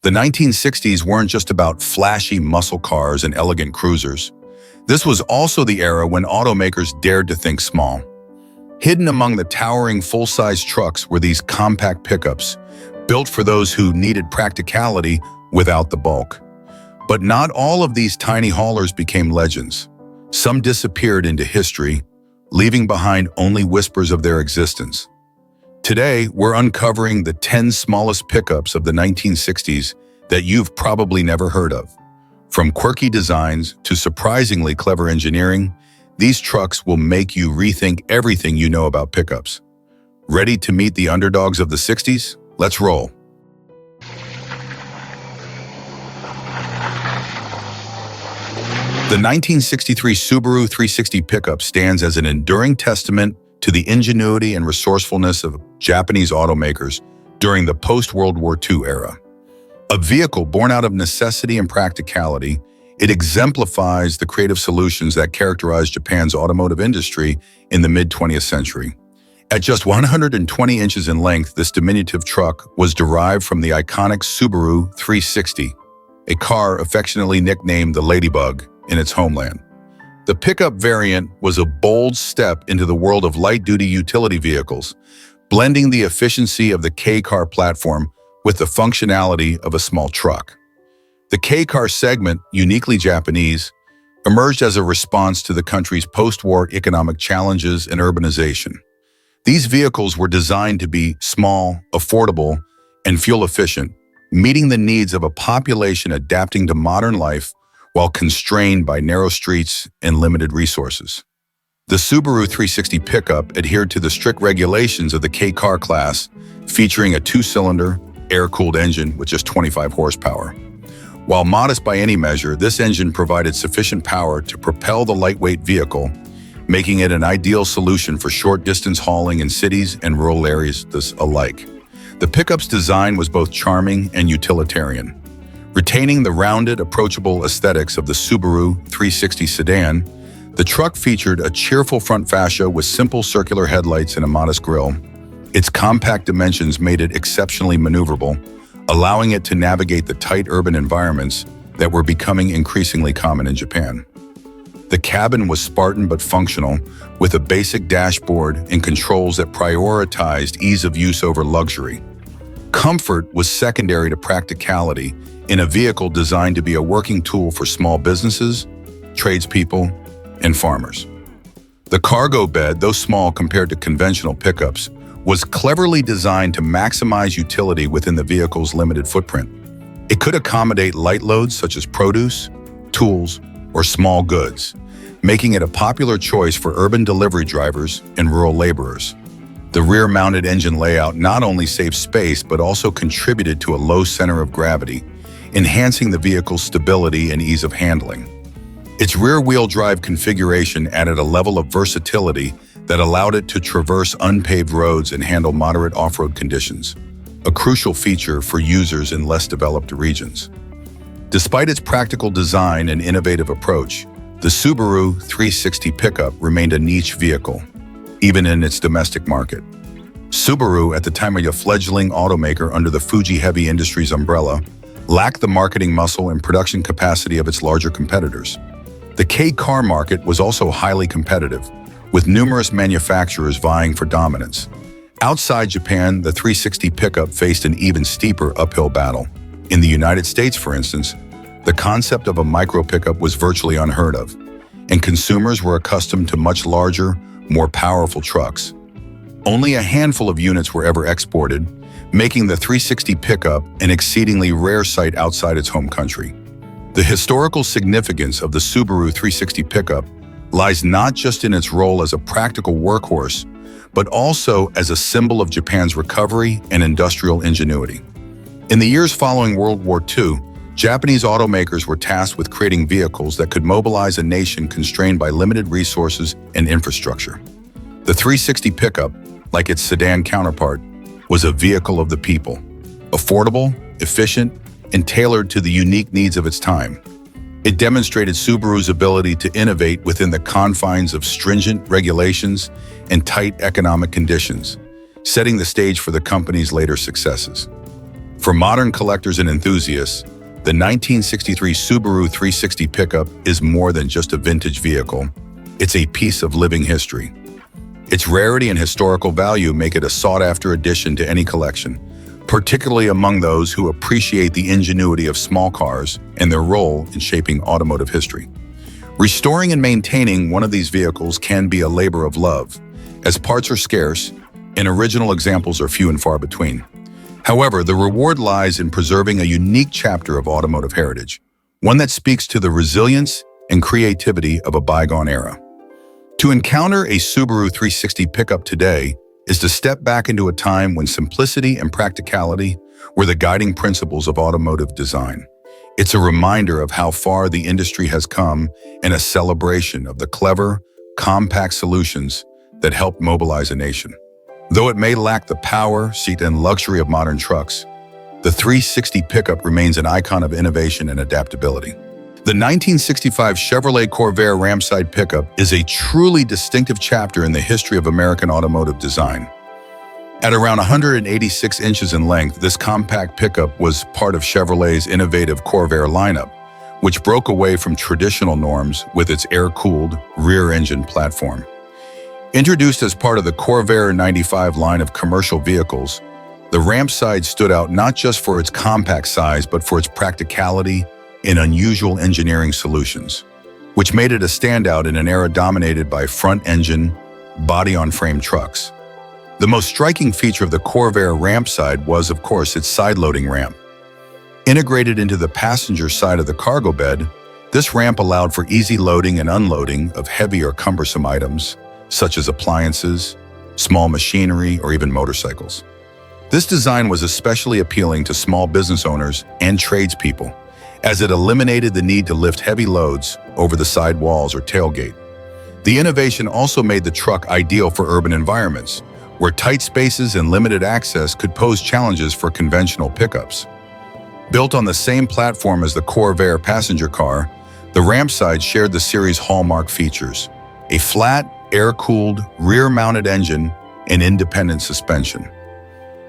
The 1960s weren't just about flashy muscle cars and elegant cruisers. This was also the era when automakers dared to think small. Hidden among the towering full-size trucks were these compact pickups, built for those who needed practicality without the bulk. But not all of these tiny haulers became legends. Some disappeared into history, leaving behind only whispers of their existence. Today, we're uncovering the 10 smallest pickups of the 1960s that you've probably never heard of. From quirky designs to surprisingly clever engineering, these trucks will make you rethink everything you know about pickups. Ready to meet the underdogs of the 60s? Let's roll. The 1963 Subaru 360 pickup stands as an enduring testament to the ingenuity and resourcefulness of Japanese automakers during the post-World War II era. A vehicle born out of necessity and practicality, it exemplifies the creative solutions that characterized Japan's automotive industry in the mid-20th century. At just 120 inches in length, this diminutive truck was derived from the iconic Subaru 360, a car affectionately nicknamed the Ladybug in its homeland. The pickup variant was a bold step into the world of light-duty utility vehicles, blending the efficiency of the K-car platform with the functionality of a small truck. The K-car segment, uniquely Japanese, emerged as a response to the country's post-war economic challenges and urbanization. These vehicles were designed to be small, affordable, and fuel-efficient, meeting the needs of a population adapting to modern life while constrained by narrow streets and limited resources. The Subaru 360 pickup adhered to the strict regulations of the K-car class, featuring a two-cylinder, air-cooled engine with just 25 horsepower. While modest by any measure, this engine provided sufficient power to propel the lightweight vehicle, making it an ideal solution for short-distance hauling in cities and rural areas alike. The pickup's design was both charming and utilitarian. Retaining the rounded, approachable aesthetics of the Subaru 360 sedan, the truck featured a cheerful front fascia with simple circular headlights and a modest grille. Its compact dimensions made it exceptionally maneuverable, allowing it to navigate the tight urban environments that were becoming increasingly common in Japan. The cabin was Spartan but functional, with a basic dashboard and controls that prioritized ease of use over luxury. Comfort was secondary to practicality in a vehicle designed to be a working tool for small businesses, tradespeople, and farmers. The cargo bed, though small compared to conventional pickups, was cleverly designed to maximize utility within the vehicle's limited footprint. It could accommodate light loads such as produce, tools, or small goods, making it a popular choice for urban delivery drivers and rural laborers. The rear-mounted engine layout not only saved space but also contributed to a low center of gravity, enhancing the vehicle's stability and ease of handling. Its rear-wheel drive configuration added a level of versatility that allowed it to traverse unpaved roads and handle moderate off-road conditions, a crucial feature for users in less developed regions. Despite its practical design and innovative approach, the Subaru 360 pickup remained a niche vehicle, even in its domestic market. Subaru, at the time a fledgling automaker under the Fuji Heavy Industries umbrella, lacked the marketing muscle and production capacity of its larger competitors. The K-car market was also highly competitive, with numerous manufacturers vying for dominance. Outside Japan, the 360 pickup faced an even steeper uphill battle. In the United States, for instance, the concept of a micro pickup was virtually unheard of, and consumers were accustomed to much larger, more powerful trucks. Only a handful of units were ever exported, making the 360 pickup an exceedingly rare sight outside its home country. The historical significance of the Subaru 360 pickup lies not just in its role as a practical workhorse, but also as a symbol of Japan's recovery and industrial ingenuity. In the years following World War II, Japanese automakers were tasked with creating vehicles that could mobilize a nation constrained by limited resources and infrastructure. The 360 pickup, like its sedan counterpart, was a vehicle of the people, affordable, efficient, and tailored to the unique needs of its time. It demonstrated Subaru's ability to innovate within the confines of stringent regulations and tight economic conditions, setting the stage for the company's later successes. For modern collectors and enthusiasts, the 1963 Subaru 360 pickup is more than just a vintage vehicle. It's a piece of living history. Its rarity and historical value make it a sought-after addition to any collection, particularly among those who appreciate the ingenuity of small cars and their role in shaping automotive history. Restoring and maintaining one of these vehicles can be a labor of love, as parts are scarce and original examples are few and far between. However, the reward lies in preserving a unique chapter of automotive heritage, one that speaks to the resilience and creativity of a bygone era. To encounter a Subaru 360 pickup today is to step back into a time when simplicity and practicality were the guiding principles of automotive design. It's a reminder of how far the industry has come and a celebration of the clever, compact solutions that helped mobilize a nation. Though it may lack the power, seat, and luxury of modern trucks, the 360 pickup remains an icon of innovation and adaptability. The 1965 Chevrolet Corvair Ramside pickup is a truly distinctive chapter in the history of American automotive design. At around 186 inches in length, this compact pickup was part of Chevrolet's innovative Corvair lineup, which broke away from traditional norms with its air-cooled, rear-engine platform. Introduced as part of the Corvair 95 line of commercial vehicles, the Ramside stood out not just for its compact size, but for its practicality and unusual engineering solutions, which made it a standout in an era dominated by front-engine, body-on-frame trucks. The most striking feature of the Corvair Ramside was, of course, its side-loading ramp. Integrated into the passenger side of the cargo bed, this ramp allowed for easy loading and unloading of heavy or cumbersome items, such as appliances, small machinery, or even motorcycles. This design was especially appealing to small business owners and tradespeople, as it eliminated the need to lift heavy loads over the side walls or tailgate. The innovation also made the truck ideal for urban environments, where tight spaces and limited access could pose challenges for conventional pickups. Built on the same platform as the Corvair passenger car, the Ramside shared the series' hallmark features: a flat, air-cooled, rear-mounted engine and independent suspension.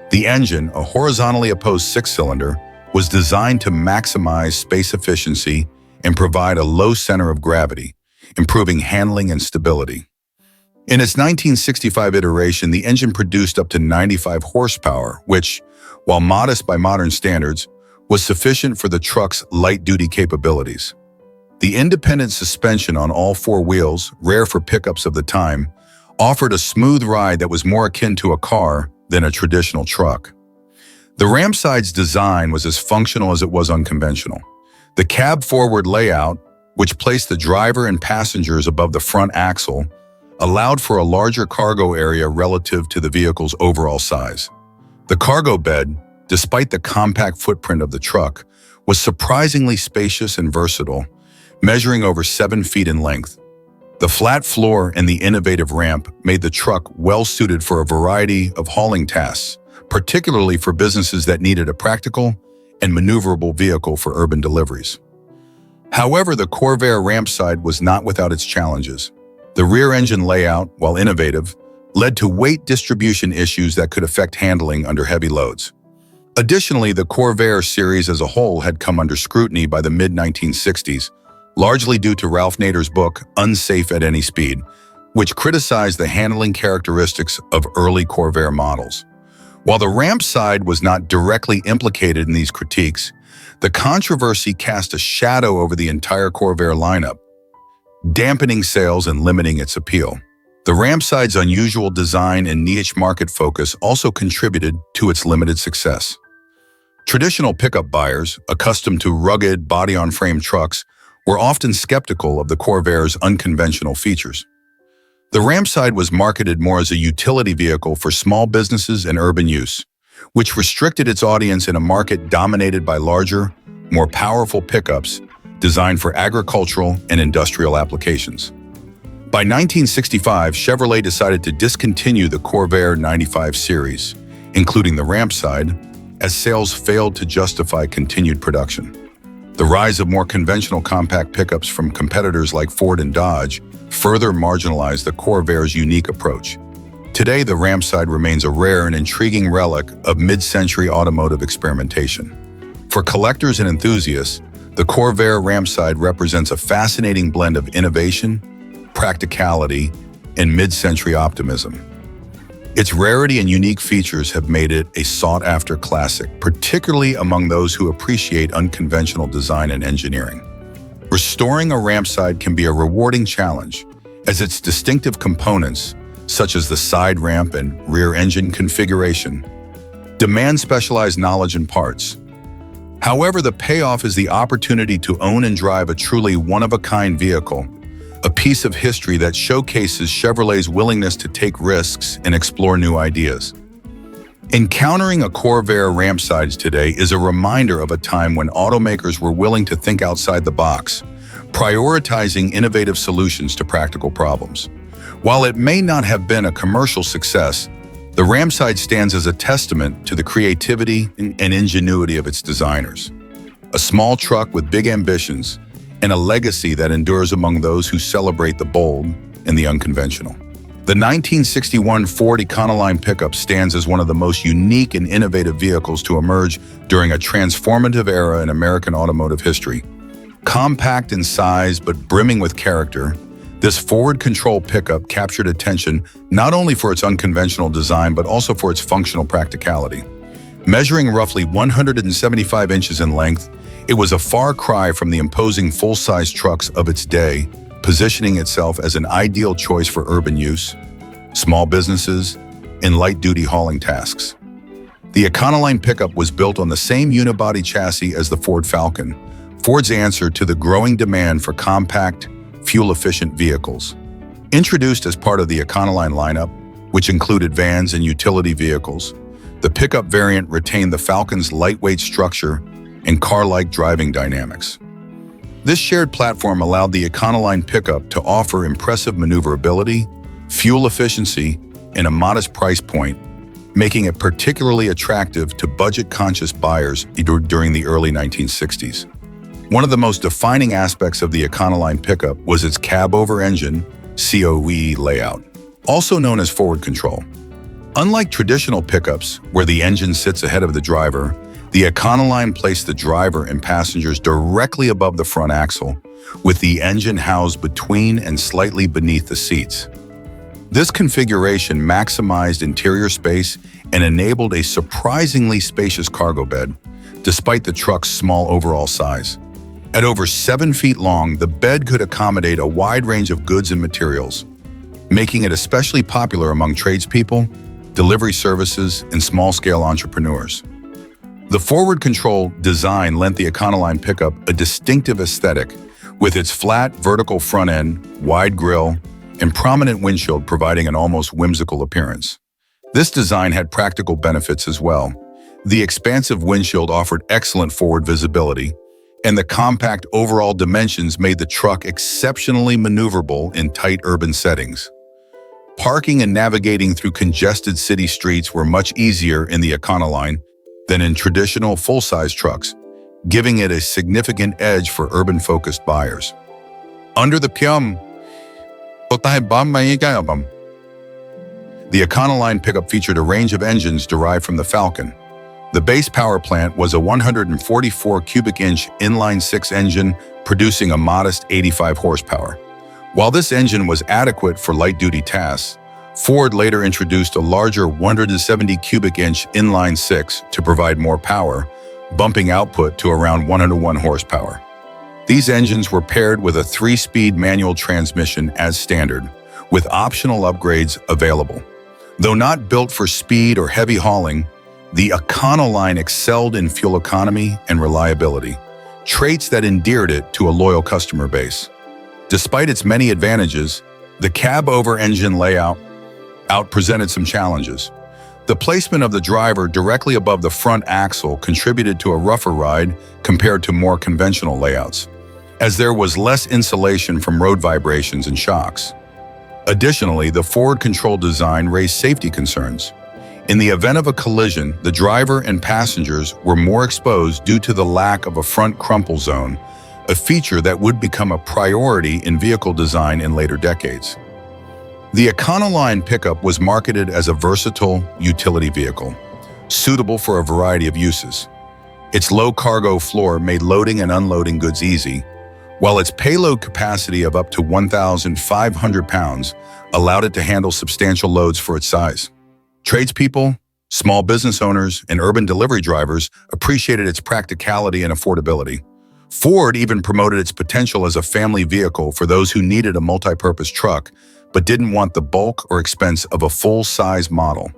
The engine, a horizontally opposed six-cylinder, was designed to maximize space efficiency and provide a low center of gravity, improving handling and stability. In its 1965 iteration, the engine produced up to 95 horsepower, which, while modest by modern standards, was sufficient for the truck's light-duty capabilities. The independent suspension on all four wheels, rare for pickups of the time, offered a smooth ride that was more akin to a car than a traditional truck. The Ramside's design was as functional as it was unconventional. The cab-forward layout, which placed the driver and passengers above the front axle, allowed for a larger cargo area relative to the vehicle's overall size. The cargo bed, despite the compact footprint of the truck, was surprisingly spacious and versatile, measuring over 7 feet in length. The flat floor and the innovative ramp made the truck well-suited for a variety of hauling tasks, particularly for businesses that needed a practical and maneuverable vehicle for urban deliveries. However, the Corvair Ramside was not without its challenges. The rear-engine layout, while innovative, led to weight distribution issues that could affect handling under heavy loads. Additionally, the Corvair series as a whole had come under scrutiny by the mid-1960s, largely due to Ralph Nader's book, Unsafe at Any Speed, which criticized the handling characteristics of early Corvair models. While the Ramside was not directly implicated in these critiques, the controversy cast a shadow over the entire Corvair lineup, dampening sales and limiting its appeal. The Ramside's unusual design and niche market focus also contributed to its limited success. Traditional pickup buyers, accustomed to rugged, body-on-frame trucks, were often skeptical of the Corvair's unconventional features. The Ramside was marketed more as a utility vehicle for small businesses and urban use, which restricted its audience in a market dominated by larger, more powerful pickups designed for agricultural and industrial applications. By 1965, Chevrolet decided to discontinue the Corvair 95 series, including the Ramside, as sales failed to justify continued production. The rise of more conventional compact pickups from competitors like Ford and Dodge further marginalized the Corvair's unique approach. Today, the Ramside remains a rare and intriguing relic of mid-century automotive experimentation. For collectors and enthusiasts, the Corvair Ramside represents a fascinating blend of innovation, practicality, and mid-century optimism. Its rarity and unique features have made it a sought-after classic, particularly among those who appreciate unconventional design and engineering. Restoring a Ramside can be a rewarding challenge, as its distinctive components, such as the side ramp and rear engine configuration, demand specialized knowledge and parts. However, the payoff is the opportunity to own and drive a truly one-of-a-kind vehicle, a piece of history that showcases Chevrolet's willingness to take risks and explore new ideas. Encountering a Corvair Ramside today is a reminder of a time when automakers were willing to think outside the box, prioritizing innovative solutions to practical problems. While it may not have been a commercial success, the Ramside stands as a testament to the creativity and ingenuity of its designers. A small truck with big ambitions and a legacy that endures among those who celebrate the bold and the unconventional. The 1961 Ford Econoline pickup stands as one of the most unique and innovative vehicles to emerge during a transformative era in American automotive history. Compact in size but brimming with character, this forward-control pickup captured attention not only for its unconventional design but also for its functional practicality. Measuring roughly 175 inches in length, it was a far cry from the imposing full-size trucks of its day, positioning itself as an ideal choice for urban use, small businesses, and light-duty hauling tasks. The Econoline pickup was built on the same unibody chassis as the Ford Falcon, Ford's answer to the growing demand for compact, fuel-efficient vehicles. Introduced as part of the Econoline lineup, which included vans and utility vehicles, the pickup variant retained the Falcon's lightweight structure and car-like driving dynamics. This shared platform allowed the Econoline pickup to offer impressive maneuverability, fuel efficiency, and a modest price point, making it particularly attractive to budget-conscious buyers during the early 1960s. One of the most defining aspects of the Econoline pickup was its cab-over-engine (COE) layout, also known as forward control. Unlike traditional pickups, where the engine sits ahead of the driver, the Econoline placed the driver and passengers directly above the front axle, with the engine housed between and slightly beneath the seats. This configuration maximized interior space and enabled a surprisingly spacious cargo bed, despite the truck's small overall size. At over 7 feet long, the bed could accommodate a wide range of goods and materials, making it especially popular among tradespeople, delivery services, and small-scale entrepreneurs. The forward control design lent the Econoline pickup a distinctive aesthetic, with its flat, vertical front end, wide grille, and prominent windshield providing an almost whimsical appearance. This design had practical benefits as well. The expansive windshield offered excellent forward visibility, and the compact overall dimensions made the truck exceptionally maneuverable in tight urban settings. Parking and navigating through congested city streets were much easier in the Econoline than in traditional full-size trucks, giving it a significant edge for urban-focused buyers. Under the Econoline pickup featured a range of engines derived from the Falcon. The base power plant was a 144 cubic inch inline-six engine producing a modest 85 horsepower. While this engine was adequate for light-duty tasks, Ford later introduced a larger 170 cubic inch inline-six to provide more power, bumping output to around 101 horsepower. These engines were paired with a 3-speed manual transmission as standard, with optional upgrades available. Though not built for speed or heavy hauling, the Econoline excelled in fuel economy and reliability, traits that endeared it to a loyal customer base. Despite its many advantages, the cab-over-engine layout presented some challenges. The placement of the driver directly above the front axle contributed to a rougher ride compared to more conventional layouts, as there was less insulation from road vibrations and shocks. Additionally, the forward control design raised safety concerns. In the event of a collision, the driver and passengers were more exposed due to the lack of a front crumple zone, a feature that would become a priority in vehicle design in later decades. The Econoline pickup was marketed as a versatile utility vehicle, suitable for a variety of uses. Its low cargo floor made loading and unloading goods easy, while its payload capacity of up to 1,500 pounds allowed it to handle substantial loads for its size. Tradespeople, small business owners, and urban delivery drivers appreciated its practicality and affordability. Ford even promoted its potential as a family vehicle for those who needed a multi-purpose truck but didn't want the bulk or expense of a full-size model.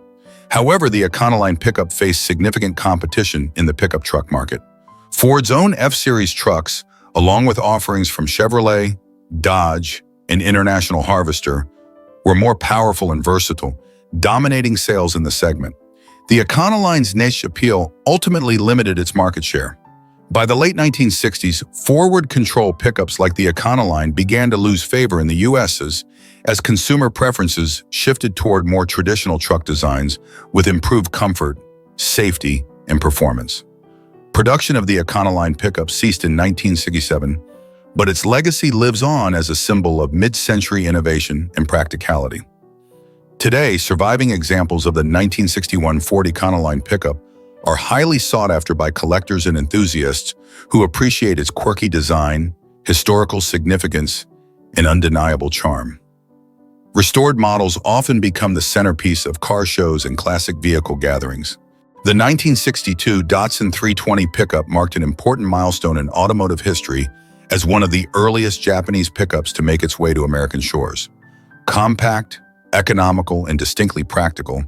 However, the Econoline pickup faced significant competition in the pickup truck market. Ford's own F-Series trucks, along with offerings from Chevrolet, Dodge, and International Harvester, were more powerful and versatile, dominating sales in the segment. The Econoline's niche appeal ultimately limited its market share. By the late 1960s, forward-control pickups like the Econoline began to lose favor in the U.S. as consumer preferences shifted toward more traditional truck designs with improved comfort, safety, and performance. Production of the Econoline pickup ceased in 1967, but its legacy lives on as a symbol of mid-century innovation and practicality. Today, surviving examples of the 1961 Ford Econoline pickup are highly sought after by collectors and enthusiasts who appreciate its quirky design, historical significance, and undeniable charm. Restored models often become the centerpiece of car shows and classic vehicle gatherings. The 1962 Datsun 320 pickup marked an important milestone in automotive history as one of the earliest Japanese pickups to make its way to American shores. Compact, economical, and distinctly practical,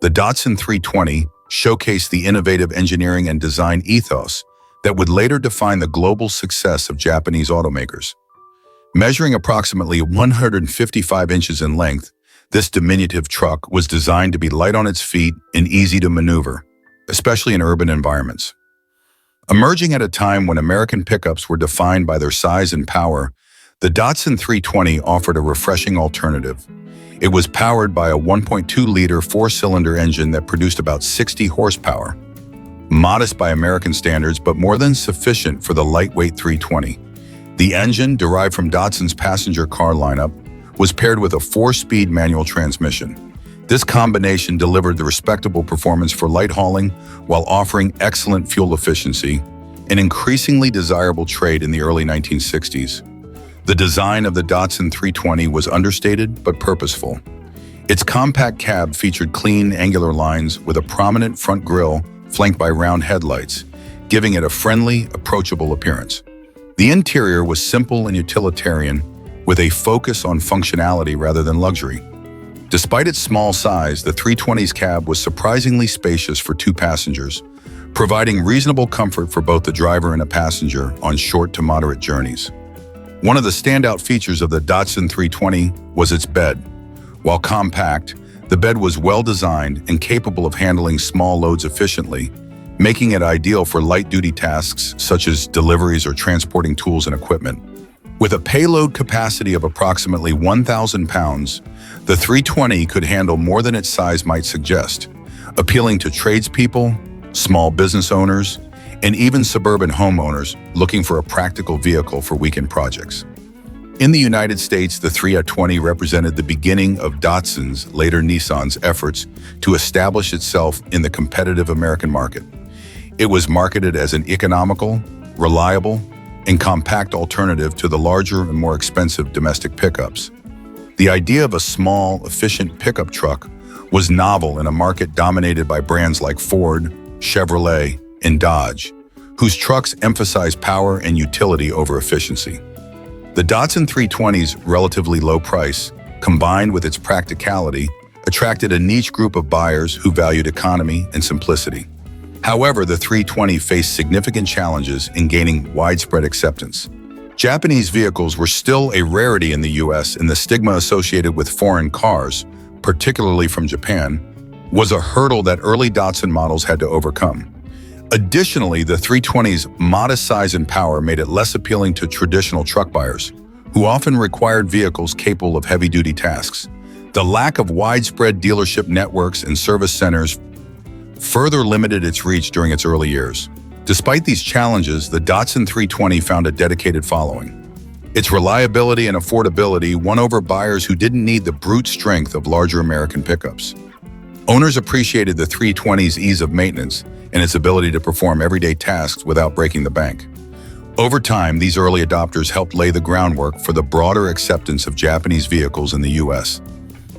the Datsun 320 showcased the innovative engineering and design ethos that would later define the global success of Japanese automakers. Measuring approximately 155 inches in length, this diminutive truck was designed to be light on its feet and easy to maneuver, especially in urban environments. Emerging at a time when American pickups were defined by their size and power, the Datsun 320 offered a refreshing alternative. It was powered by a 1.2-liter four-cylinder engine that produced about 60 horsepower. Modest by American standards, but more than sufficient for the lightweight 320. The engine, derived from Datsun's passenger car lineup, was paired with a 4-speed manual transmission. This combination delivered the respectable performance for light hauling while offering excellent fuel efficiency, an increasingly desirable trait in the early 1960s. The design of the Datsun 320 was understated but purposeful. Its compact cab featured clean, angular lines with a prominent front grille flanked by round headlights, giving it a friendly, approachable appearance. The interior was simple and utilitarian, with a focus on functionality rather than luxury. Despite its small size, the 320's cab was surprisingly spacious for 2 passengers, providing reasonable comfort for both the driver and a passenger on short to moderate journeys. One of the standout features of the Datsun 320 was its bed. While compact, the bed was well-designed and capable of handling small loads efficiently, making it ideal for light-duty tasks such as deliveries or transporting tools and equipment. With a payload capacity of approximately 1,000 pounds, the 320 could handle more than its size might suggest, appealing to tradespeople, small business owners, and even suburban homeowners looking for a practical vehicle for weekend projects. In the United States, the 320 represented the beginning of Datsun's, later Nissan's, efforts to establish itself in the competitive American market. It was marketed as an economical, reliable, and compact alternative to the larger and more expensive domestic pickups. The idea of a small, efficient pickup truck was novel in a market dominated by brands like Ford, Chevrolet, and Dodge, whose trucks emphasize power and utility over efficiency. The Datsun 320's relatively low price, combined with its practicality, attracted a niche group of buyers who valued economy and simplicity. However, the 320 faced significant challenges in gaining widespread acceptance. Japanese vehicles were still a rarity in the US, and the stigma associated with foreign cars, particularly from Japan, was a hurdle that early Datsun models had to overcome. Additionally, the 320's modest size and power made it less appealing to traditional truck buyers, who often required vehicles capable of heavy-duty tasks. The lack of widespread dealership networks and service centers further limited its reach during its early years. Despite these challenges, the Datsun 320 found a dedicated following. Its reliability and affordability won over buyers who didn't need the brute strength of larger American pickups. Owners appreciated the 320's ease of maintenance and its ability to perform everyday tasks without breaking the bank. Over time, these early adopters helped lay the groundwork for the broader acceptance of Japanese vehicles in the U.S.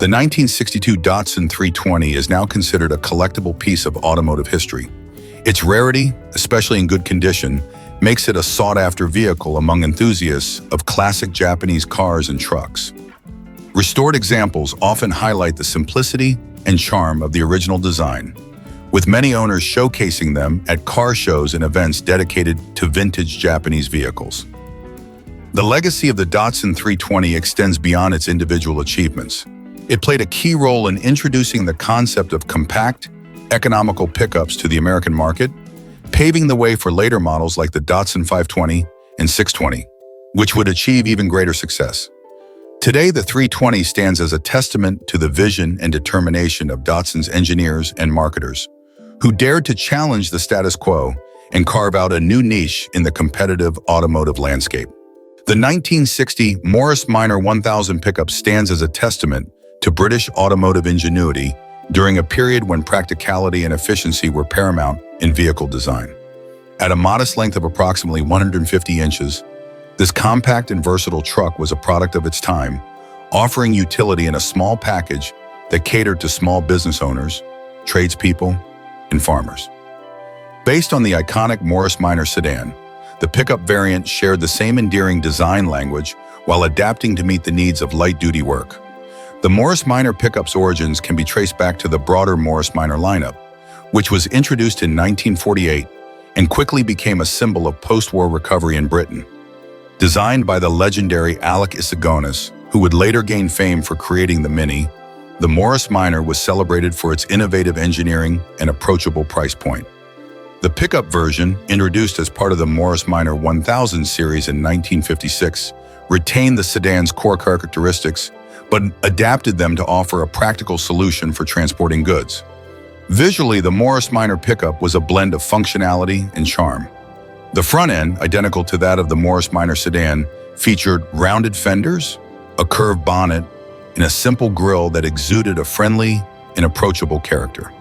The 1962 Datsun 320 is now considered a collectible piece of automotive history. Its rarity, especially in good condition, makes it a sought-after vehicle among enthusiasts of classic Japanese cars and trucks. Restored examples often highlight the simplicity and charm of the original design, with many owners showcasing them at car shows and events dedicated to vintage Japanese vehicles. The legacy of the Datsun 320 extends beyond its individual achievements. It played a key role in introducing the concept of compact, economical pickups to the American market, paving the way for later models like the Datsun 520 and 620, which would achieve even greater success. Today, the 320 stands as a testament to the vision and determination of Datsun's engineers and marketers, who dared to challenge the status quo and carve out a new niche in the competitive automotive landscape. The 1960 Morris Minor 1000 pickup stands as a testament to British automotive ingenuity during a period when practicality and efficiency were paramount in vehicle design. At a modest length of approximately 150 inches, this compact and versatile truck was a product of its time, offering utility in a small package that catered to small business owners, tradespeople, and farmers. Based on the iconic Morris Minor sedan, the pickup variant shared the same endearing design language while adapting to meet the needs of light-duty work. The Morris Minor pickup's origins can be traced back to the broader Morris Minor lineup, which was introduced in 1948 and quickly became a symbol of post-war recovery in Britain. Designed by the legendary Alec Isagonis, who would later gain fame for creating the Mini, the Morris Minor was celebrated for its innovative engineering and approachable price point. The pickup version, introduced as part of the Morris Minor 1000 series in 1956, retained the sedan's core characteristics, but adapted them to offer a practical solution for transporting goods. Visually, the Morris Minor pickup was a blend of functionality and charm. The front end, identical to that of the Morris Minor sedan, featured rounded fenders, a curved bonnet, and a simple grille that exuded a friendly and approachable character.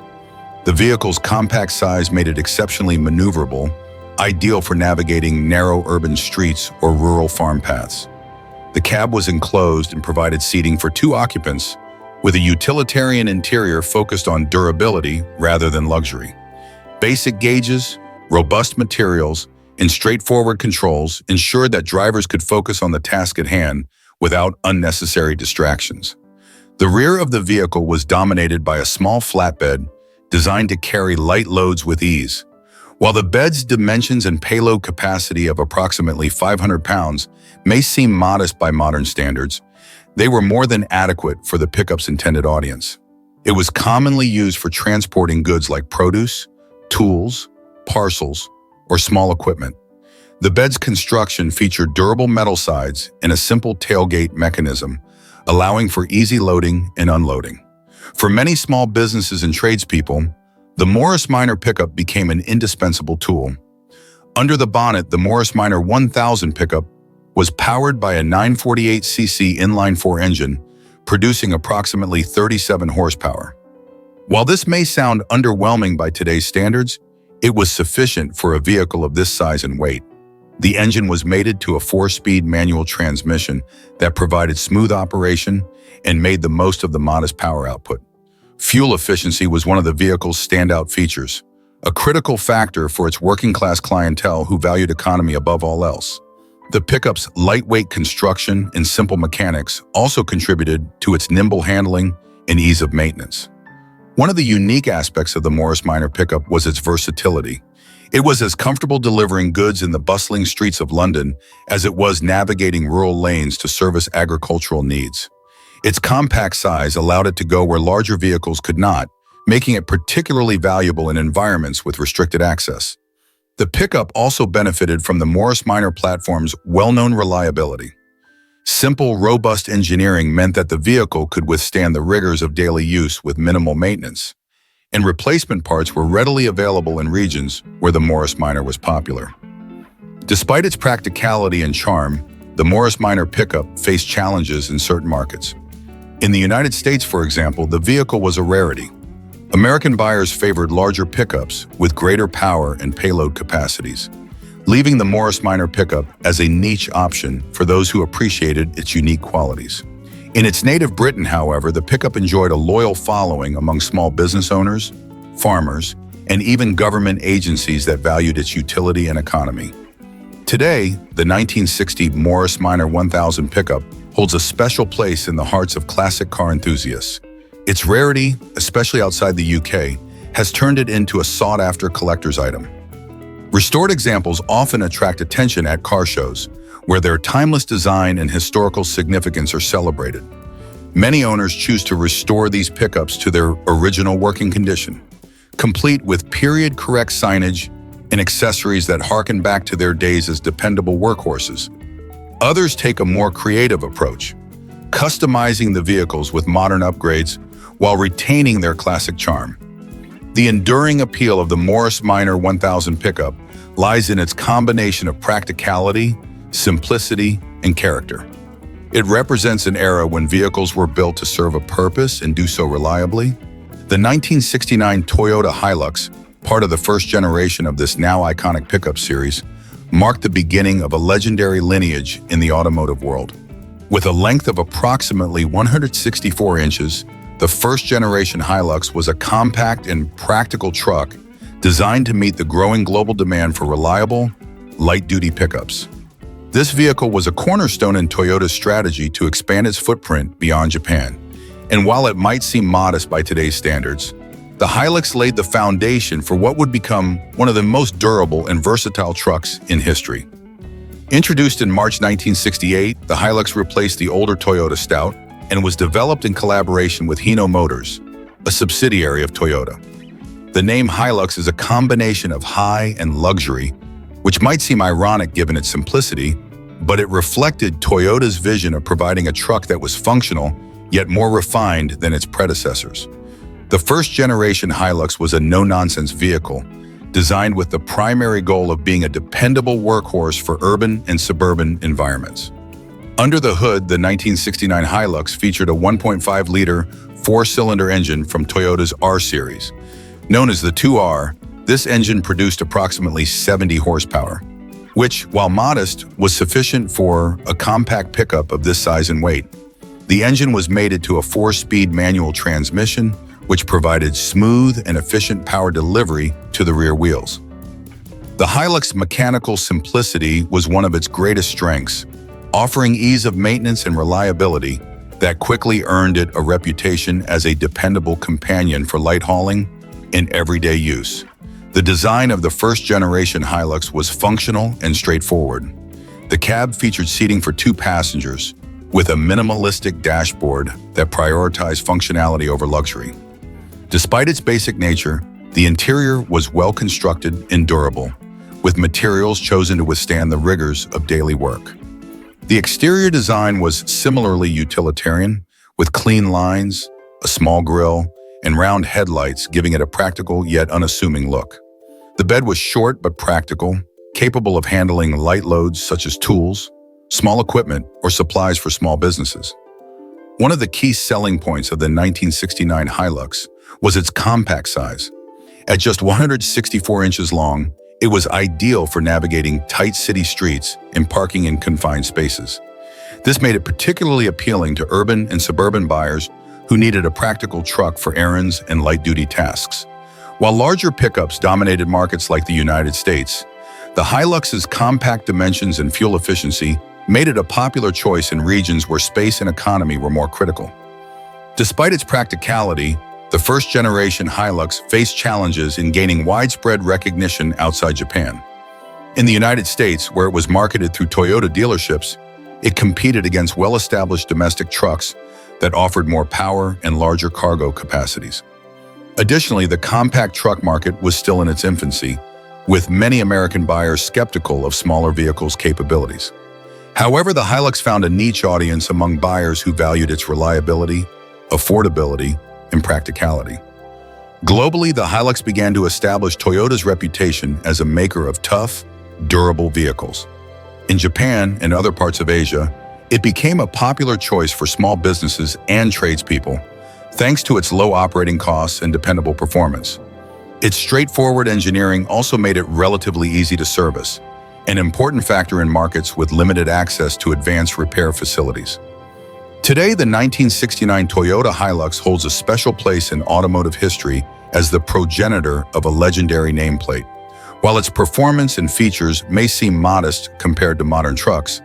The vehicle's compact size made it exceptionally maneuverable, ideal for navigating narrow urban streets or rural farm paths. The cab was enclosed and provided seating for 2 occupants, with a utilitarian interior focused on durability rather than luxury. Basic gauges, robust materials, and straightforward controls ensured that drivers could focus on the task at hand without unnecessary distractions. The rear of the vehicle was dominated by a small flatbed designed to carry light loads with ease. While the bed's dimensions and payload capacity of approximately 500 pounds may seem modest by modern standards, they were more than adequate for the pickup's intended audience. It was commonly used for transporting goods like produce, tools, parcels, or small equipment. The bed's construction featured durable metal sides and a simple tailgate mechanism, allowing for easy loading and unloading. For many small businesses and tradespeople, the Morris Minor pickup became an indispensable tool. Under the bonnet, the Morris Minor 1000 pickup was powered by a 948cc inline-4 engine, producing approximately 37 horsepower. While this may sound underwhelming by today's standards, it was sufficient for a vehicle of this size and weight. The engine was mated to a 4-speed manual transmission that provided smooth operation and made the most of the modest power output. Fuel efficiency was one of the vehicle's standout features, a critical factor for its working-class clientele who valued economy above all else. The pickup's lightweight construction and simple mechanics also contributed to its nimble handling and ease of maintenance. One of the unique aspects of the Morris Minor pickup was its versatility. It was as comfortable delivering goods in the bustling streets of London as it was navigating rural lanes to service agricultural needs. Its compact size allowed it to go where larger vehicles could not, making it particularly valuable in environments with restricted access. The pickup also benefited from the Morris Minor platform's well-known reliability. Simple, robust engineering meant that the vehicle could withstand the rigors of daily use with minimal maintenance, and replacement parts were readily available in regions where the Morris Minor was popular. Despite its practicality and charm, the Morris Minor pickup faced challenges in certain markets. In the United States, for example, the vehicle was a rarity. American buyers favored larger pickups with greater power and payload capacities, leaving the Morris Minor pickup as a niche option for those who appreciated its unique qualities. In its native Britain, however, the pickup enjoyed a loyal following among small business owners, farmers, and even government agencies that valued its utility and economy. Today, the 1960 Morris Minor 1000 pickup holds a special place in the hearts of classic car enthusiasts. Its rarity, especially outside the UK, has turned it into a sought-after collector's item. Restored examples often attract attention at car shows, where their timeless design and historical significance are celebrated. Many owners choose to restore these pickups to their original working condition, complete with period-correct signage and accessories that harken back to their days as dependable workhorses. Others take a more creative approach, customizing the vehicles with modern upgrades while retaining their classic charm. The enduring appeal of the Morris Minor 1000 pickup lies in its combination of practicality, simplicity, and character. It represents an era when vehicles were built to serve a purpose and do so reliably. The 1969 Toyota Hilux, part of the first generation of this now iconic pickup series, marked the beginning of a legendary lineage in the automotive world. With a length of approximately 164 inches, the first-generation Hilux was a compact and practical truck designed to meet the growing global demand for reliable, light-duty pickups. This vehicle was a cornerstone in Toyota's strategy to expand its footprint beyond Japan. And while it might seem modest by today's standards, the Hilux laid the foundation for what would become one of the most durable and versatile trucks in history. Introduced in March 1968, the Hilux replaced the older Toyota Stout and was developed in collaboration with Hino Motors, a subsidiary of Toyota. The name Hilux is a combination of high and luxury, which might seem ironic given its simplicity, but it reflected Toyota's vision of providing a truck that was functional, yet more refined than its predecessors. The first-generation Hilux was a no-nonsense vehicle, designed with the primary goal of being a dependable workhorse for urban and suburban environments. Under the hood, the 1969 Hilux featured a 1.5-liter four-cylinder engine from Toyota's R Series. Known as the 2R, this engine produced approximately 70 horsepower, which, while modest, was sufficient for a compact pickup of this size and weight. The engine was mated to a 4-speed manual transmission, which provided smooth and efficient power delivery to the rear wheels. The Hilux mechanical simplicity was one of its greatest strengths, offering ease of maintenance and reliability that quickly earned it a reputation as a dependable companion for light hauling and everyday use. The design of the first-generation Hilux was functional and straightforward. The cab featured seating for 2 passengers, with a minimalistic dashboard that prioritized functionality over luxury. Despite its basic nature, the interior was well-constructed and durable, with materials chosen to withstand the rigors of daily work. The exterior design was similarly utilitarian, with clean lines, a small grille, and round headlights giving it a practical yet unassuming look. The bed was short but practical, capable of handling light loads such as tools, small equipment, or supplies for small businesses. One of the key selling points of the 1969 Hilux was its compact size. At just 164 inches long, it was ideal for navigating tight city streets and parking in confined spaces. This made it particularly appealing to urban and suburban buyers who needed a practical truck for errands and light-duty tasks. While larger pickups dominated markets like the United States, the Hilux's compact dimensions and fuel efficiency made it a popular choice in regions where space and economy were more critical. Despite its practicality, the first-generation Hilux faced challenges in gaining widespread recognition outside Japan. In the United States, where it was marketed through Toyota dealerships, it competed against well-established domestic trucks that offered more power and larger cargo capacities. Additionally, the compact truck market was still in its infancy, with many American buyers skeptical of smaller vehicles' capabilities. However, the Hilux found a niche audience among buyers who valued its reliability, affordability, and practicality. Globally, the Hilux began to establish Toyota's reputation as a maker of tough, durable vehicles. In Japan and other parts of Asia, it became a popular choice for small businesses and tradespeople, thanks to its low operating costs and dependable performance. Its straightforward engineering also made it relatively easy to service, an important factor in markets with limited access to advanced repair facilities. Today, the 1969 Toyota Hilux holds a special place in automotive history as the progenitor of a legendary nameplate. While its performance and features may seem modest compared to modern trucks,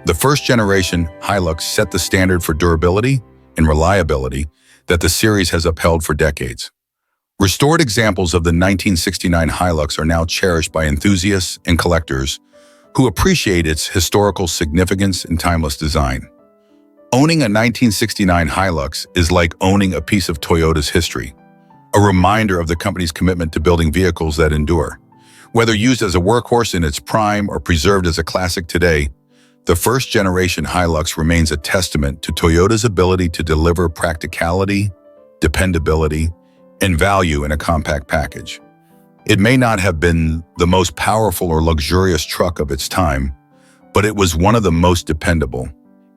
the first-generation Hilux set the standard for durability and reliability that the series has upheld for decades. Restored examples of the 1969 Hilux are now cherished by enthusiasts and collectors who appreciate its historical significance and timeless design. Owning a 1969 Hilux is like owning a piece of Toyota's history, a reminder of the company's commitment to building vehicles that endure. Whether used as a workhorse in its prime or preserved as a classic today, the first-generation Hilux remains a testament to Toyota's ability to deliver practicality, dependability, and value in a compact package. It may not have been the most powerful or luxurious truck of its time, but it was one of the most dependable,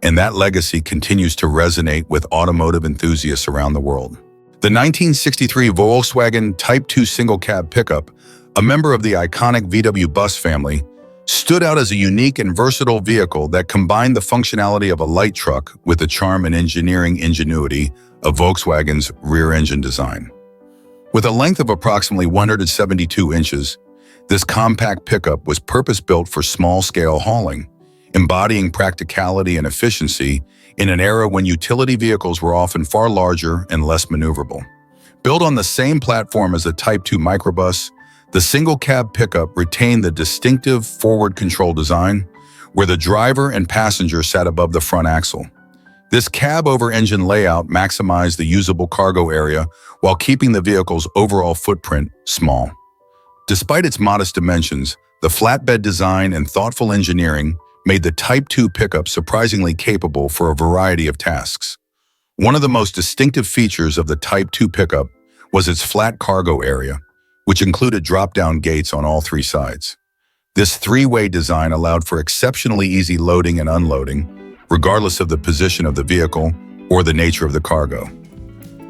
and that legacy continues to resonate with automotive enthusiasts around the world. The 1963 Volkswagen Type 2 single-cab pickup, a member of the iconic VW bus family, stood out as a unique and versatile vehicle that combined the functionality of a light truck with the charm and engineering ingenuity of Volkswagen's rear-engine design. With a length of approximately 172 inches, this compact pickup was purpose-built for small-scale hauling, embodying practicality and efficiency in an era when utility vehicles were often far larger and less maneuverable. Built on the same platform as a Type 2 microbus, the single-cab pickup retained the distinctive forward control design, where the driver and passenger sat above the front axle. This cab-over-engine layout maximized the usable cargo area while keeping the vehicle's overall footprint small. Despite its modest dimensions, the flatbed design and thoughtful engineering made the Type 2 pickup surprisingly capable for a variety of tasks. One of the most distinctive features of the Type 2 pickup was its flat cargo area, which included drop-down gates on all three sides. This three-way design allowed for exceptionally easy loading and unloading, regardless of the position of the vehicle or the nature of the cargo.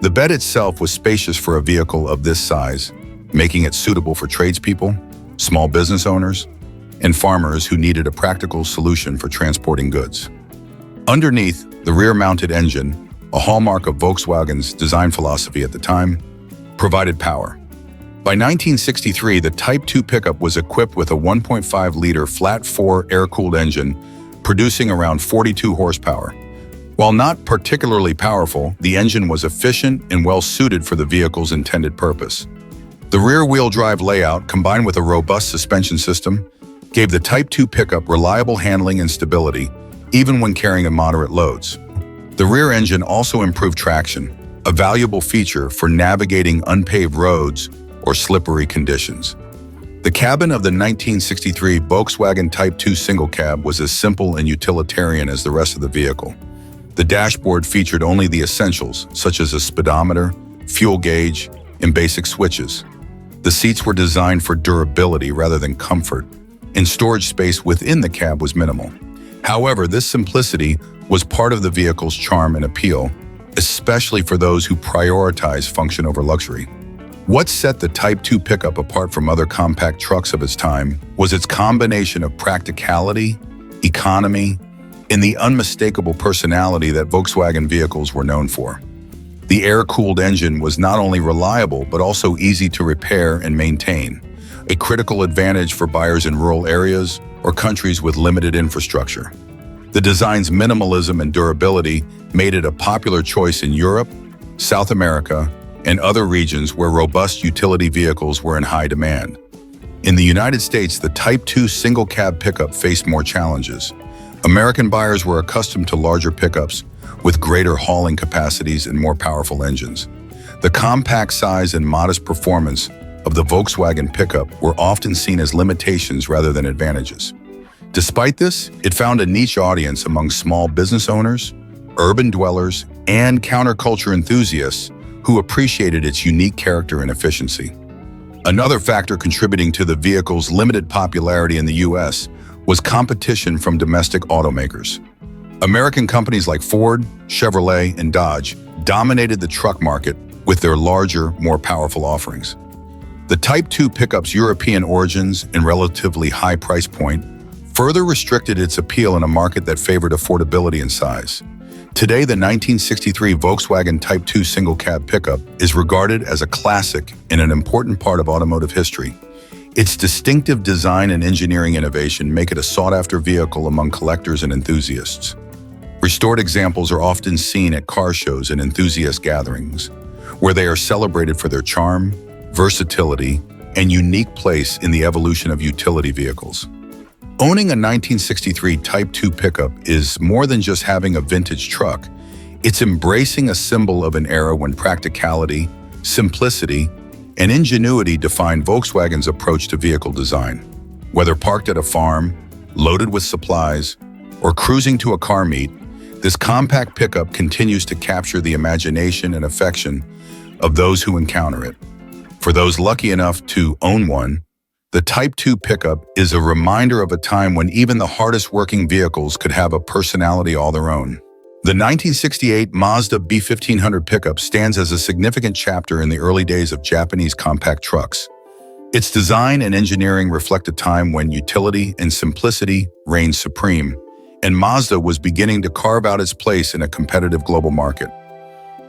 The bed itself was spacious for a vehicle of this size, making it suitable for tradespeople, small business owners, and farmers who needed a practical solution for transporting goods. Underneath, the rear-mounted engine, a hallmark of Volkswagen's design philosophy at the time, provided power. By 1963, the Type 2 pickup was equipped with a 1.5-liter flat-4 air-cooled engine, producing around 42 horsepower. While not particularly powerful, the engine was efficient and well-suited for the vehicle's intended purpose. The rear-wheel drive layout, combined with a robust suspension system, gave the Type 2 pickup reliable handling and stability, even when carrying moderate loads. The rear engine also improved traction, a valuable feature for navigating unpaved roads or slippery conditions. The cabin of the 1963 Volkswagen Type 2 single cab was as simple and utilitarian as the rest of the vehicle. The dashboard featured only the essentials, such as a speedometer, fuel gauge, and basic switches. The seats were designed for durability rather than comfort, and storage space within the cab was minimal. However, this simplicity was part of the vehicle's charm and appeal, especially for those who prioritize function over luxury. What set the Type 2 pickup apart from other compact trucks of its time was its combination of practicality, economy, and the unmistakable personality that Volkswagen vehicles were known for. The air-cooled engine was not only reliable but also easy to repair and maintain, a critical advantage for buyers in rural areas or countries with limited infrastructure. The design's minimalism and durability made it a popular choice in Europe, South America, and other regions where robust utility vehicles were in high demand. In the United States, the Type 2 single-cab pickup faced more challenges. American buyers were accustomed to larger pickups with greater hauling capacities and more powerful engines. The compact size and modest performance of the Volkswagen pickup were often seen as limitations rather than advantages. Despite this, it found a niche audience among small business owners, urban dwellers, and counterculture enthusiasts who appreciated its unique character and efficiency. Another factor contributing to the vehicle's limited popularity in the U.S. was competition from domestic automakers. American companies like Ford, Chevrolet, and Dodge dominated the truck market with their larger, more powerful offerings. The Type 2 pickup's European origins and relatively high price point further restricted its appeal in a market that favored affordability and size. Today, the 1963 Volkswagen Type 2 single-cab pickup is regarded as a classic and an important part of automotive history. Its distinctive design and engineering innovation make it a sought-after vehicle among collectors and enthusiasts. Restored examples are often seen at car shows and enthusiast gatherings, where they are celebrated for their charm, versatility, and unique place in the evolution of utility vehicles. Owning a 1963 Type 2 pickup is more than just having a vintage truck. It's embracing a symbol of an era when practicality, simplicity, and ingenuity defined Volkswagen's approach to vehicle design. Whether parked at a farm, loaded with supplies, or cruising to a car meet, this compact pickup continues to capture the imagination and affection of those who encounter it. For those lucky enough to own one, the Type 2 pickup is a reminder of a time when even the hardest working vehicles could have a personality all their own. The 1968 Mazda B500 pickup stands as a significant chapter in the early days of Japanese compact trucks. Its design and engineering reflect a time when utility and simplicity reigned supreme, and Mazda was beginning to carve out its place in a competitive global market.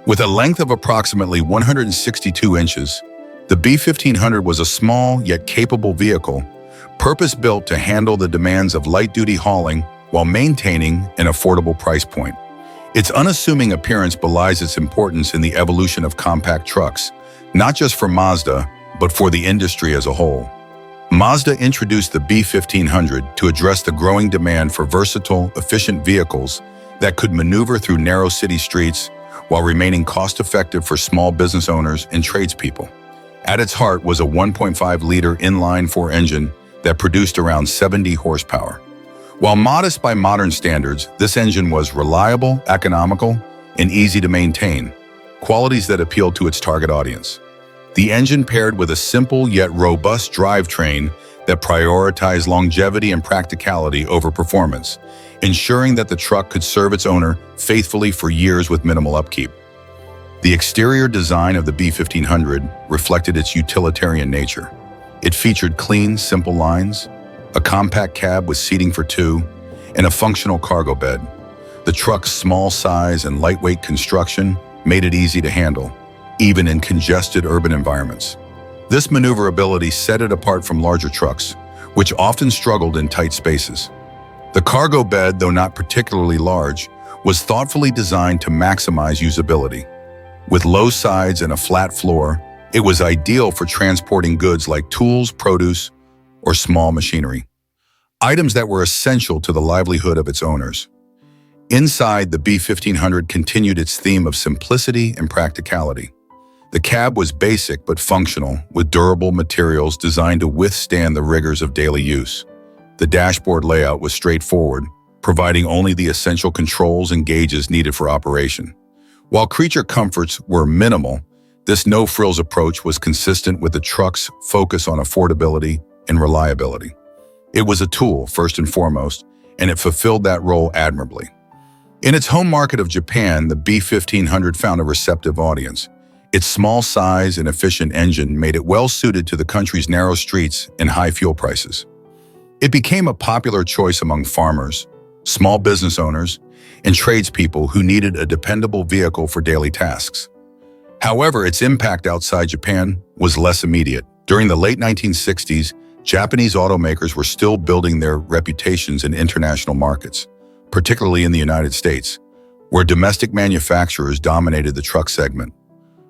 With a length of approximately 162 inches, the B500 was a small yet capable vehicle, purpose-built to handle the demands of light-duty hauling while maintaining an affordable price point. Its unassuming appearance belies its importance in the evolution of compact trucks, not just for Mazda, but for the industry as a whole. Mazda introduced the B500 to address the growing demand for versatile, efficient vehicles that could maneuver through narrow city streets while remaining cost-effective for small business owners and tradespeople. At its heart was a 1.5-liter inline-4 engine that produced around 70 horsepower. While modest by modern standards, this engine was reliable, economical, and easy to maintain, qualities that appealed to its target audience. The engine paired with a simple yet robust drivetrain that prioritized longevity and practicality over performance, ensuring that the truck could serve its owner faithfully for years with minimal upkeep. The exterior design of the B500 reflected its utilitarian nature. It featured clean, simple lines, a compact cab with seating for two, and a functional cargo bed. The truck's small size and lightweight construction made it easy to handle, even in congested urban environments. This maneuverability set it apart from larger trucks, which often struggled in tight spaces. The cargo bed, though not particularly large, was thoughtfully designed to maximize usability. With low sides and a flat floor, it was ideal for transporting goods like tools, produce, or small machinery, items that were essential to the livelihood of its owners. Inside, the B500 continued its theme of simplicity and practicality. The cab was basic but functional, with durable materials designed to withstand the rigors of daily use. The dashboard layout was straightforward, providing only the essential controls and gauges needed for operation. While creature comforts were minimal, this no-frills approach was consistent with the truck's focus on affordability and reliability. It was a tool, first and foremost, and it fulfilled that role admirably. In its home market of Japan, the B500 found a receptive audience. Its small size and efficient engine made it well-suited to the country's narrow streets and high fuel prices. It became a popular choice among farmers, small business owners, and tradespeople who needed a dependable vehicle for daily tasks. However, its impact outside Japan was less immediate. During the late 1960s, Japanese automakers were still building their reputations in international markets, particularly in the United States, where domestic manufacturers dominated the truck segment.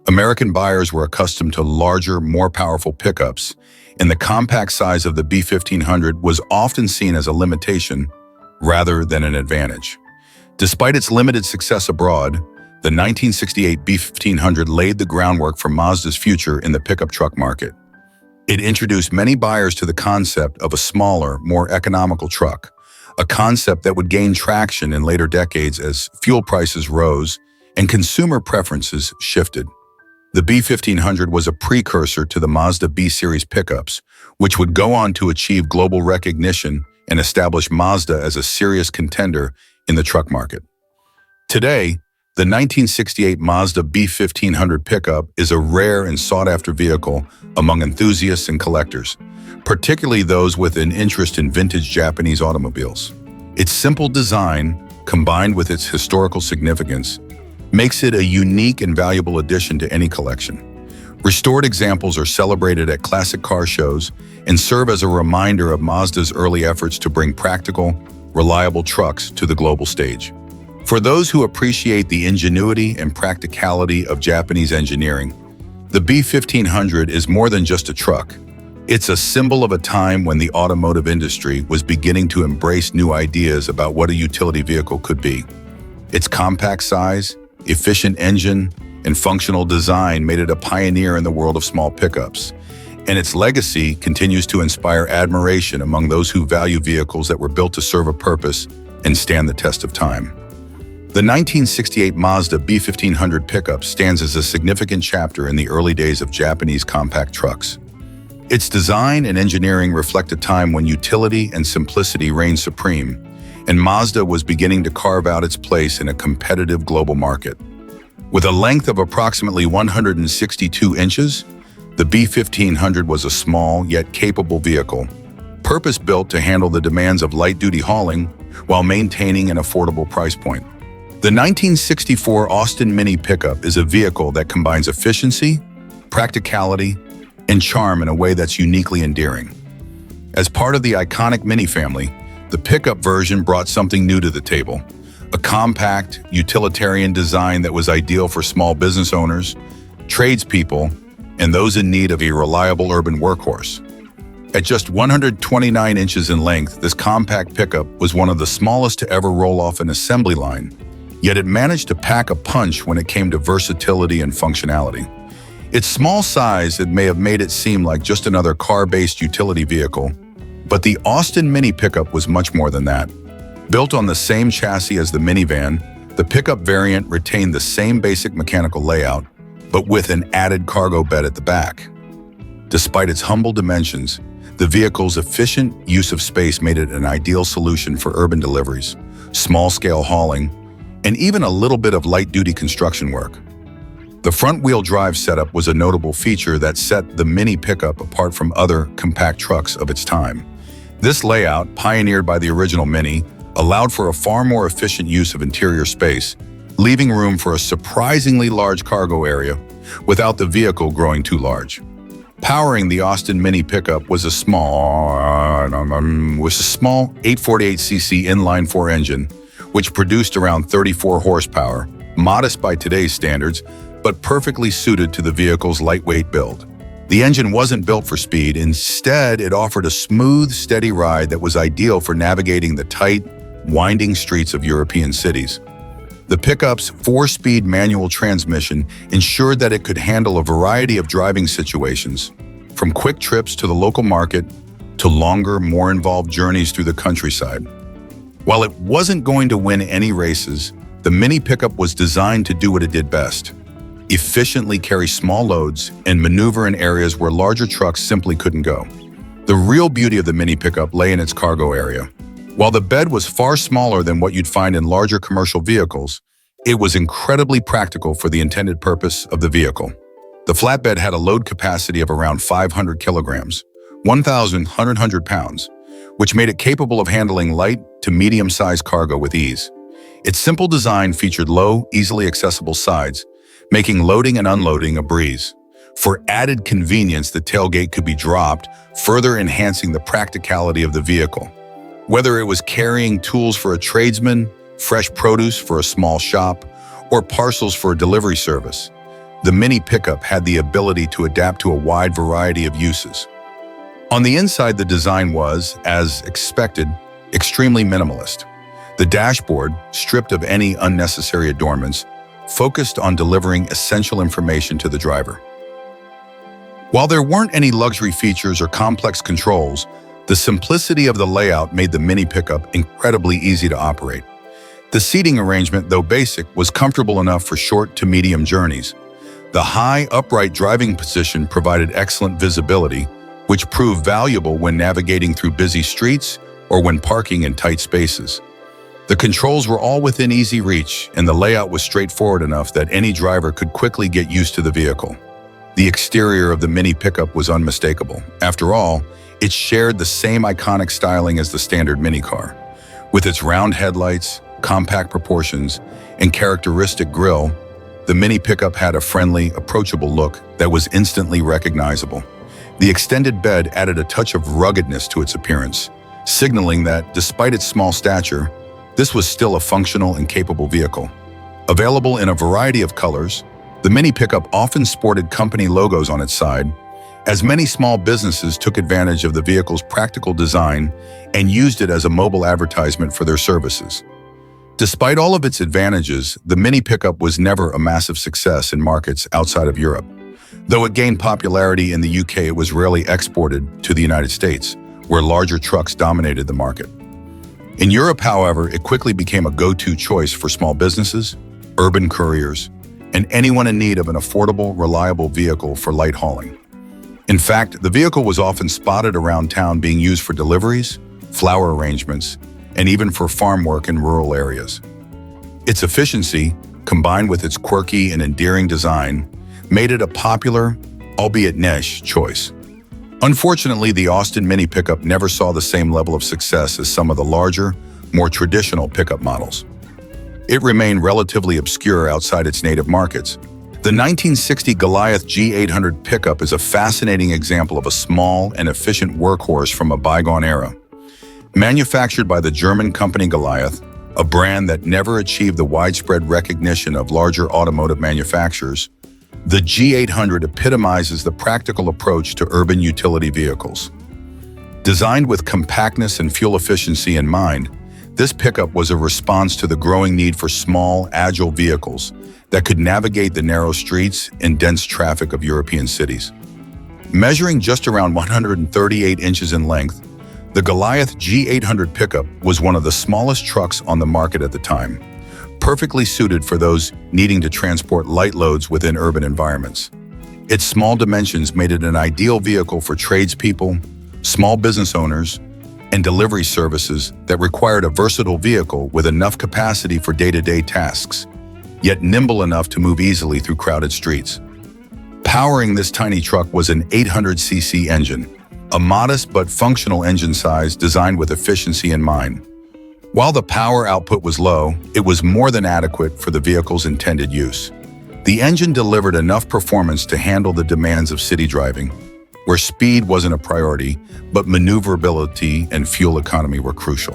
American buyers were accustomed to larger, more powerful pickups, and the compact size of the B500 was often seen as a limitation rather than an advantage. Despite its limited success abroad, the 1968 B500 laid the groundwork for Mazda's future in the pickup truck market. It introduced many buyers to the concept of a smaller, more economical truck, a concept that would gain traction in later decades as fuel prices rose and consumer preferences shifted. The B500 was a precursor to the Mazda B series pickups, which would go on to achieve global recognition and established Mazda as a serious contender in the truck market. Today, the 1968 Mazda B500 pickup is a rare and sought-after vehicle among enthusiasts and collectors, particularly those with an interest in vintage Japanese automobiles. Its simple design, combined with its historical significance, makes it a unique and valuable addition to any collection. Restored examples are celebrated at classic car shows and serve as a reminder of Mazda's early efforts to bring practical, reliable trucks to the global stage. For those who appreciate the ingenuity and practicality of Japanese engineering, the B500 is more than just a truck. It's a symbol of a time when the automotive industry was beginning to embrace new ideas about what a utility vehicle could be. Its compact size, efficient engine, and functional design made it a pioneer in the world of small pickups, and its legacy continues to inspire admiration among those who value vehicles that were built to serve a purpose and stand the test of time. The 1968 Mazda B500 pickup stands as a significant chapter in the early days of Japanese compact trucks. Its design and engineering reflect a time when utility and simplicity reigned supreme, and Mazda was beginning to carve out its place in a competitive global market. With a length of approximately 162 inches, the B500 was a small yet capable vehicle, purpose-built to handle the demands of light-duty hauling while maintaining an affordable price point. The 1964 Austin Mini pickup is a vehicle that combines efficiency, practicality, and charm in a way that's uniquely endearing. As part of the iconic Mini family, the pickup version brought something new to the table: a compact, utilitarian design that was ideal for small business owners, tradespeople, and those in need of a reliable urban workhorse. At just 129 inches in length, this compact pickup was one of the smallest to ever roll off an assembly line, yet it managed to pack a punch when it came to versatility and functionality. Its small size may have made it seem like just another car-based utility vehicle, but the Austin Mini pickup was much more than that. Built on the same chassis as the minivan, the pickup variant retained the same basic mechanical layout, but with an added cargo bed at the back. Despite its humble dimensions, the vehicle's efficient use of space made it an ideal solution for urban deliveries, small-scale hauling, and even a little bit of light-duty construction work. The front-wheel drive setup was a notable feature that set the Mini pickup apart from other compact trucks of its time. This layout, pioneered by the original Mini, allowed for a far more efficient use of interior space, leaving room for a surprisingly large cargo area without the vehicle growing too large. Powering the Austin Mini pickup was a small 848cc inline-4 engine, which produced around 34 horsepower, modest by today's standards, but perfectly suited to the vehicle's lightweight build. The engine wasn't built for speed. Instead, it offered a smooth, steady ride that was ideal for navigating the tight, winding streets of European cities. The pickup's 4-speed manual transmission ensured that it could handle a variety of driving situations, from quick trips to the local market to longer, more involved journeys through the countryside. While it wasn't going to win any races, the Mini pickup was designed to do what it did best: efficiently carry small loads and maneuver in areas where larger trucks simply couldn't go. The real beauty of the Mini pickup lay in its cargo area. While the bed was far smaller than what you'd find in larger commercial vehicles, it was incredibly practical for the intended purpose of the vehicle. The flatbed had a load capacity of around 500 kilograms, 1,100 pounds, which made it capable of handling light to medium-sized cargo with ease. Its simple design featured low, easily accessible sides, making loading and unloading a breeze. For added convenience, the tailgate could be dropped, further enhancing the practicality of the vehicle. Whether it was carrying tools for a tradesman, fresh produce for a small shop, or parcels for a delivery service, the Mini pickup had the ability to adapt to a wide variety of uses. On the inside, the design was, as expected, extremely minimalist. The dashboard, stripped of any unnecessary adornments, focused on delivering essential information to the driver. While there weren't any luxury features or complex controls, the simplicity of the layout made the Mini pickup incredibly easy to operate. The seating arrangement, though basic, was comfortable enough for short to medium journeys. The high, upright driving position provided excellent visibility, which proved valuable when navigating through busy streets or when parking in tight spaces. The controls were all within easy reach, and the layout was straightforward enough that any driver could quickly get used to the vehicle. The exterior of the Mini pickup was unmistakable. After all, it shared the same iconic styling as the standard Mini car. With its round headlights, compact proportions, and characteristic grille, the Mini pickup had a friendly, approachable look that was instantly recognizable. The extended bed added a touch of ruggedness to its appearance, signaling that, despite its small stature, this was still a functional and capable vehicle. Available in a variety of colors, the Mini pickup often sported company logos on its side, as many small businesses took advantage of the vehicle's practical design and used it as a mobile advertisement for their services. Despite all of its advantages, the Mini pickup was never a massive success in markets outside of Europe. Though it gained popularity in the UK, it was rarely exported to the United States, where larger trucks dominated the market. In Europe, however, it quickly became a go-to choice for small businesses, urban couriers, and anyone in need of an affordable, reliable vehicle for light hauling. In fact, the vehicle was often spotted around town being used for deliveries, flower arrangements, and even for farm work in rural areas. Its efficiency, combined with its quirky and endearing design, made it a popular, albeit niche, choice. Unfortunately, the Austin Mini pickup never saw the same level of success as some of the larger, more traditional pickup models. It remained relatively obscure outside its native markets. The 1960 Goliath G800 pickup is a fascinating example of a small and efficient workhorse from a bygone era. Manufactured by the German company Goliath, a brand that never achieved the widespread recognition of larger automotive manufacturers, the G800 epitomizes the practical approach to urban utility vehicles. Designed with compactness and fuel efficiency in mind, this pickup was a response to the growing need for small, agile vehicles that could navigate the narrow streets and dense traffic of European cities. Measuring just around 138 inches in length, the Goliath G800 pickup was one of the smallest trucks on the market at the time, perfectly suited for those needing to transport light loads within urban environments. Its small dimensions made it an ideal vehicle for tradespeople, small business owners, and delivery services that required a versatile vehicle with enough capacity for day-to-day tasks, yet nimble enough to move easily through crowded streets. Powering this tiny truck was an 800cc engine, a modest but functional engine size designed with efficiency in mind. While the power output was low, it was more than adequate for the vehicle's intended use. The engine delivered enough performance to handle the demands of city driving, where speed wasn't a priority, but maneuverability and fuel economy were crucial.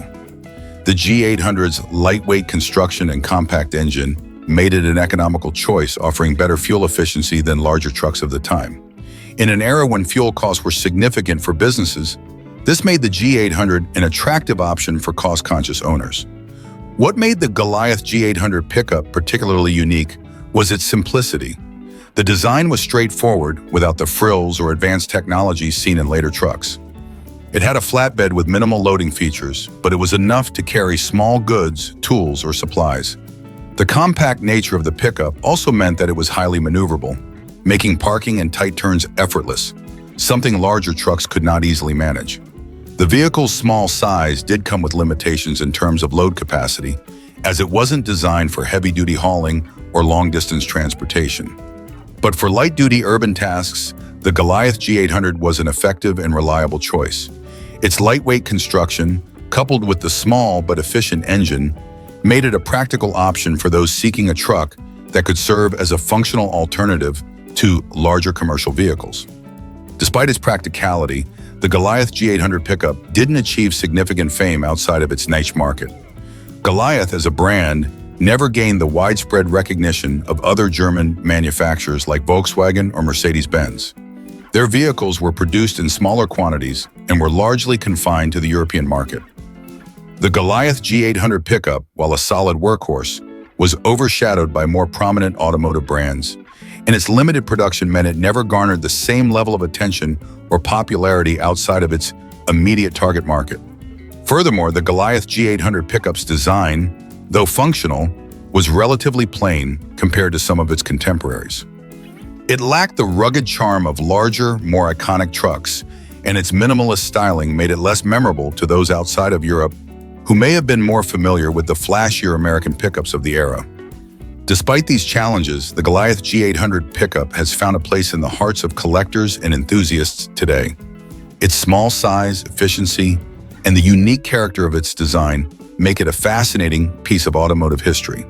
The G800's lightweight construction and compact engine made it an economical choice, offering better fuel efficiency than larger trucks of the time. In an era when fuel costs were significant for businesses, this made the G800 an attractive option for cost-conscious owners. What made the Goliath G800 pickup particularly unique was its simplicity. The design was straightforward, without the frills or advanced technologies seen in later trucks. It had a flatbed with minimal loading features, but it was enough to carry small goods, tools, or supplies. The compact nature of the pickup also meant that it was highly maneuverable, making parking and tight turns effortless, something larger trucks could not easily manage. The vehicle's small size did come with limitations in terms of load capacity, as it wasn't designed for heavy-duty hauling or long-distance transportation. But for light-duty urban tasks, the Goliath G800 was an effective and reliable choice. Its lightweight construction, coupled with the small but efficient engine, made it a practical option for those seeking a truck that could serve as a functional alternative to larger commercial vehicles. Despite its practicality, the Goliath G800 pickup didn't achieve significant fame outside of its niche market. Goliath as a brand never gained the widespread recognition of other German manufacturers like Volkswagen or Mercedes-Benz. Their vehicles were produced in smaller quantities and were largely confined to the European market. The Goliath G800 pickup, while a solid workhorse, was overshadowed by more prominent automotive brands, and its limited production meant it never garnered the same level of attention or popularity outside of its immediate target market. Furthermore, the Goliath G800 pickup's design, though functional, was relatively plain compared to some of its contemporaries. It lacked the rugged charm of larger, more iconic trucks, and its minimalist styling made it less memorable to those outside of Europe who may have been more familiar with the flashier American pickups of the era. Despite these challenges, the Goliath G800 pickup has found a place in the hearts of collectors and enthusiasts today. Its small size, efficiency, and the unique character of its design make it a fascinating piece of automotive history.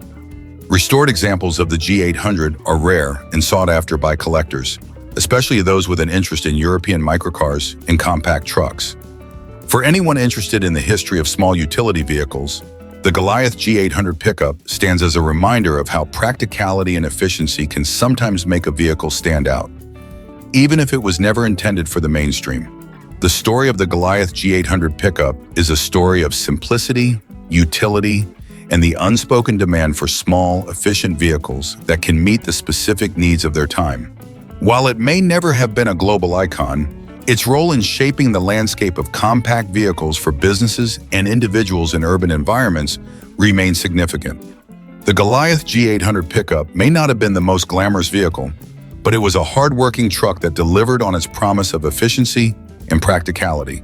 Restored examples of the G800 are rare and sought after by collectors, especially those with an interest in European microcars and compact trucks. For anyone interested in the history of small utility vehicles, the Goliath G800 pickup stands as a reminder of how practicality and efficiency can sometimes make a vehicle stand out, even if it was never intended for the mainstream. The story of the Goliath G800 pickup is a story of simplicity, utility, and the unspoken demand for small, efficient vehicles that can meet the specific needs of their time. While it may never have been a global icon, its role in shaping the landscape of compact vehicles for businesses and individuals in urban environments remains significant. The Goliath G800 pickup may not have been the most glamorous vehicle, but it was a hard-working truck that delivered on its promise of efficiency and practicality,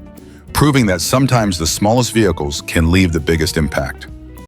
proving that sometimes the smallest vehicles can leave the biggest impact.